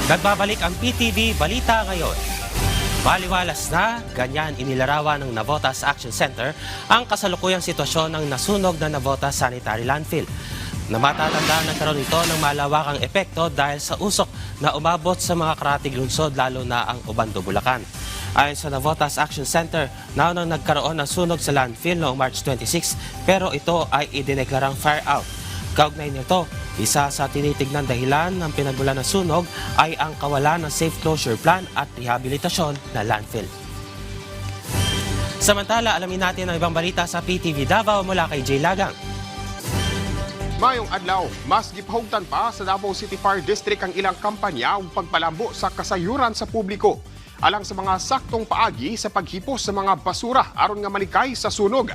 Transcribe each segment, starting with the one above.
Nagbabalik ang PTV Balita Ngayon. Baliwalas na, ganyan inilarawan ng Navotas Action Center ang kasalukuyang sitwasyon ng nasunog na Navotas Sanitary Landfill. Namatatandaan nagkaroon ito ng malawakang epekto dahil sa usok na umabot sa mga karatig lungsod lalo na ang Obando, Bulacan. Ayon sa Navotas Action Center, naunang nagkaroon ng sunog sa landfill noong March 26 pero ito ay idineklarang fire out. Kaugnay nito, isa sa tinitignan dahilan ng pinagmulan ng sunog ay ang kawalan ng safe closure plan at rehabilitasyon na landfill. Samantala, alamin natin ang ibang balita sa PTV Davao mula kay Jay Lagang. Mayong adlaw, mas gipahugtan pa sa Davao City Fire District ang ilang kampanya ug pagpalambo sa kasayuran sa publiko alang sa mga saktong paagi sa paghipos sa mga basura aron nga malikay sa sunog.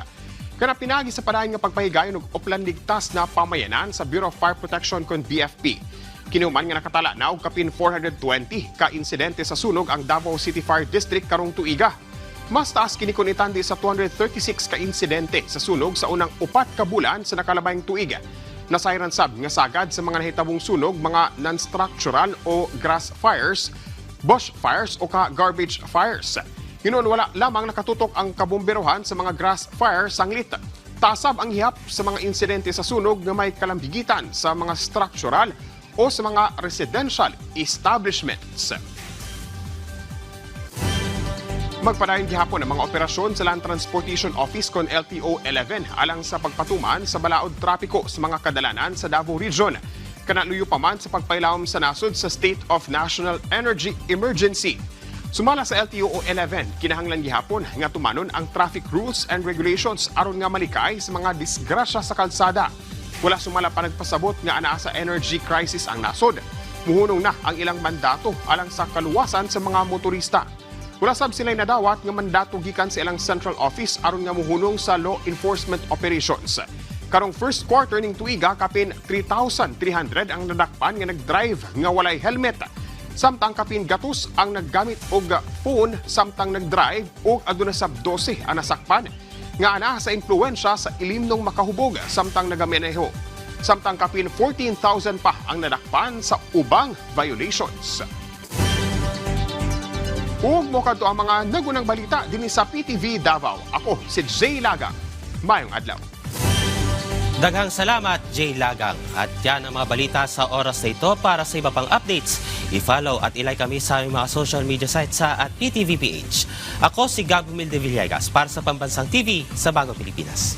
Kana pinagi sa padayon nga pagpahigayon og uplan ligtas na pamayanan sa Bureau of Fire Protection kon BFP. Kinuman nga nakatala na og kapin 420 ka insidente sa sunog ang Davao City Fire District karong tuiga. Mas taas kini kun itandi sa 236 ka insidente sa sunog sa unang 4 ka bulan sa nakalabayng tuiga. Nasayran sab nga sagad sa mga nahitabong sunog mga non-structural o grass fires, bush fires o garbage fires. Hinuon wala lamang nakatutok ang kabomberohan sa mga grass fire sanglit. Tasab ang hihap sa mga insidente sa sunog na may kalambigitan sa mga structural o sa mga residential establishments. Magpadayon gihapon ang mga operasyon sa Land Transportation Office kon LTO 11 alang sa pagpatuman sa balaod trapiko sa mga kadalanan sa Davao Region. Kanaluyo pa man sa pagpailawom sa nasod sa State of National Energy Emergency. Sumala sa LTO 11, kinahanglan gihapon nga tumanon ang traffic rules and regulations aron nga malikay sa mga disgrasya sa kalsada. Wala sumala pa nagpasabot nga anaa sa energy crisis ang nasod. Muhunong na ang ilang mandato alang sa kaluwasan sa mga motorista. Wala sab sila'y nadawat nga mandato gikan sa ilang central office aron nga muhunong sa law enforcement operations. Karong first quarter ning tuiga kapin 3,300 ang nadakpan nga nagdrive nga walay helmet. Samtang kapin gatos ang naggamit og phone samtang nagdrive ug aduna sab 12 ang nasakpan nga ana sa impluwensya sa ilimnong makahubog samtang nagameneho. Samtang kapin 14,000 pa ang nadakpan sa ubang violations. Ug mo kadto ang mga nagunang balita dinhi sa PTV Davao. Ako si Jay Lagang. Mayong adlaw. Daghang salamat, Jay Lagang. At yan ang mga balita sa oras na ito. Para sa iba pang updates, i-follow at ilike kami sa aming mga social media sites sa @PTVPH. Ako si Gabumil de Villegas para sa Pambansang TV sa Bagong Pilipinas.